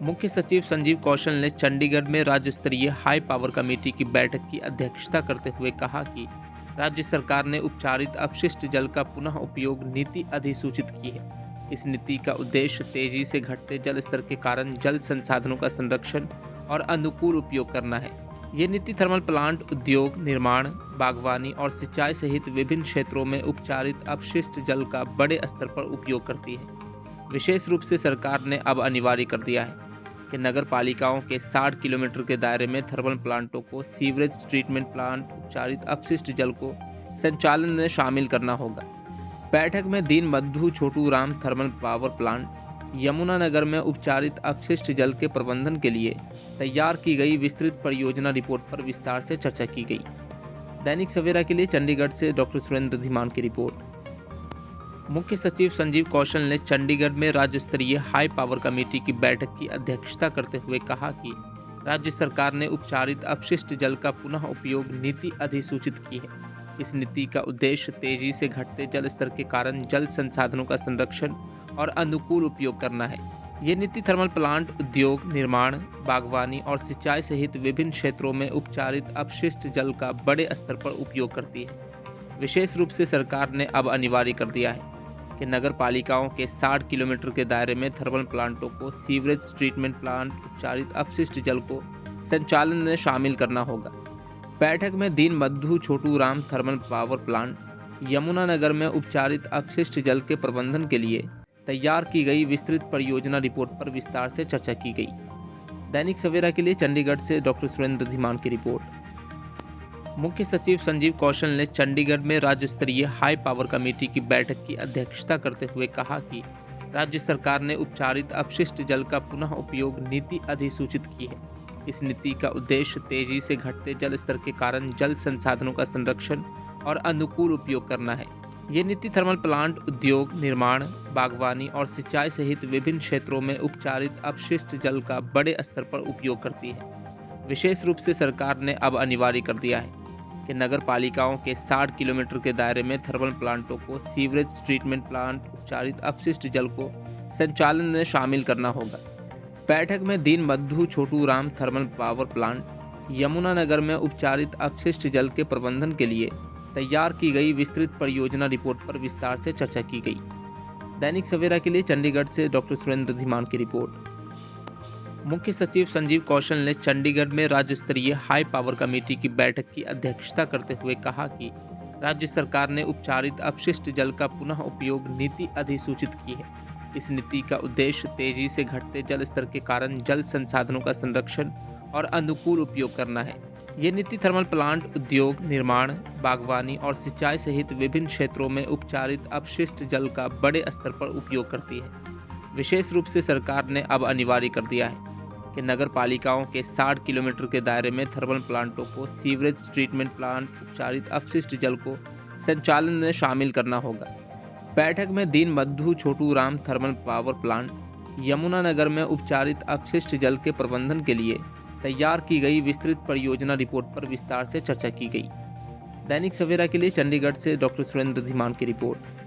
मुख्य सचिव संजीव कौशल ने चंडीगढ़ में राज्य स्तरीय हाई पावर कमेटी की बैठक की अध्यक्षता करते हुए कहा कि राज्य सरकार ने उपचारित अपशिष्ट जल का पुनः उपयोग नीति अधिसूचित की है। इस नीति का उद्देश्य तेजी से घटते जल स्तर के कारण जल संसाधनों का संरक्षण और अनुकूल उपयोग करना है। ये नीति थर्मल प्लांट, उद्योग, निर्माण, बागवानी और सिंचाई सहित विभिन्न क्षेत्रों में उपचारित अपशिष्ट जल का बड़े स्तर पर उपयोग करती है। विशेष रूप से सरकार ने अब अनिवार्य कर दिया है कि नगर पालिकाओं के 60 किलोमीटर के दायरे में थर्मल प्लांटों को सीवरेज ट्रीटमेंट प्लांट उपचारित अपशिष्ट जल को संचालन में शामिल करना होगा। बैठक में Deenbandhu Chhotu Ram thermal power plant, Yamunanagar में उपचारित अपशिष्ट जल के प्रबंधन के लिए तैयार की गई विस्तृत परियोजना रिपोर्ट पर विस्तार से चर्चा की गई। दैनिक सवेरा के लिए चंडीगढ़ से डॉक्टर सुरेंद्र धीमान की रिपोर्ट। मुख्य सचिव संजीव कौशल ने चंडीगढ़ में राज्य स्तरीय हाई पावर कमेटी की बैठक की अध्यक्षता करते हुए कहा कि राज्य सरकार ने उपचारित अपशिष्ट जल का पुनः उपयोग नीति अधिसूचित की है। इस नीति का उद्देश्य तेजी से घटते जल स्तर के कारण जल संसाधनों का संरक्षण और अनुकूल उपयोग करना है। ये नीति थर्मल प्लांट, उद्योग, निर्माण, बागवानी और सिंचाई सहित विभिन्न क्षेत्रों में उपचारित अपशिष्ट जल का बड़े स्तर पर उपयोग करती है। विशेष रूप से सरकार ने अब अनिवार्य कर दिया है कि नगर पालिकाओं के 60 किलोमीटर के दायरे में थर्मल प्लांटों को सीवरेज ट्रीटमेंट प्लांट उपचारित अपशिष्ट जल को संचालन में शामिल करना होगा। बैठक में Deenbandhu Chhotu Ram thermal power plant, Yamunanagar में उपचारित अपशिष्ट जल के प्रबंधन के लिए तैयार की गई विस्तृत परियोजना रिपोर्ट पर विस्तार से चर्चा की गई। दैनिक सवेरा के लिए चंडीगढ़ से डॉक्टर सुरेंद्र धीमान की रिपोर्ट। मुख्य सचिव संजीव कौशल ने चंडीगढ़ में राज्य स्तरीय हाई पावर कमेटी की बैठक की अध्यक्षता करते हुए कहा कि राज्य सरकार ने उपचारित अपशिष्ट जल का पुनः उपयोग नीति अधिसूचित की है। इस नीति का उद्देश्य तेजी से घटते जल स्तर के कारण जल संसाधनों का संरक्षण और अनुकूल उपयोग करना है। ये नीति थर्मल प्लांट, उद्योग, निर्माण, बागवानी और सिंचाई सहित विभिन्न क्षेत्रों में उपचारित अपशिष्ट जल का बड़े स्तर पर उपयोग करती है। विशेष रूप से सरकार ने अब अनिवार्य कर दिया है कि नगर पालिकाओं के 60 किलोमीटर के दायरे में थर्मल प्लांटों को सीवरेज ट्रीटमेंट प्लांट उपचारित अपशिष्ट जल को संचालन में शामिल करना होगा। बैठक में Deenbandhu Chhotu Ram thermal power plant, Yamunanagar में उपचारित अपशिष्ट जल के प्रबंधन के लिए तैयार की गई विस्तृत परियोजना रिपोर्ट पर विस्तार से चर्चा की गई। दैनिक सवेरा के लिए चंडीगढ़ से डॉक्टर सुरेंद्र धीमान की रिपोर्ट। मुख्य सचिव संजीव कौशल ने चंडीगढ़ में राज्य स्तरीय हाई पावर कमेटी की बैठक की अध्यक्षता करते हुए कहा कि राज्य सरकार ने उपचारित अपशिष्ट जल का पुनः उपयोग नीति अधिसूचित की है। इस नीति का उद्देश्य तेजी से घटते जल स्तर के कारण जल संसाधनों का संरक्षण और अनुकूल उपयोग करना है। ये नीति थर्मल प्लांट, उद्योग, निर्माण, बागवानी और सिंचाई सहित विभिन्न क्षेत्रों में उपचारित अपशिष्ट जल का बड़े स्तर पर उपयोग करती है। विशेष रूप से सरकार ने अब अनिवार्य कर दिया है कि नगर पालिकाओं के 60 किलोमीटर के दायरे में थर्मल प्लांटों को सीवरेज ट्रीटमेंट प्लांट उपचारित अपशिष्ट जल को संचालन में शामिल करना होगा। बैठक में Deenbandhu Chhotu Ram thermal power plant, Yamunanagar में उपचारित अपशिष्ट जल के प्रबंधन के लिए तैयार की गई विस्तृत परियोजना रिपोर्ट पर विस्तार से चर्चा की गई। दैनिक सवेरा के लिए चंडीगढ़ से डॉक्टर सुरेंद्र धीमान की रिपोर्ट।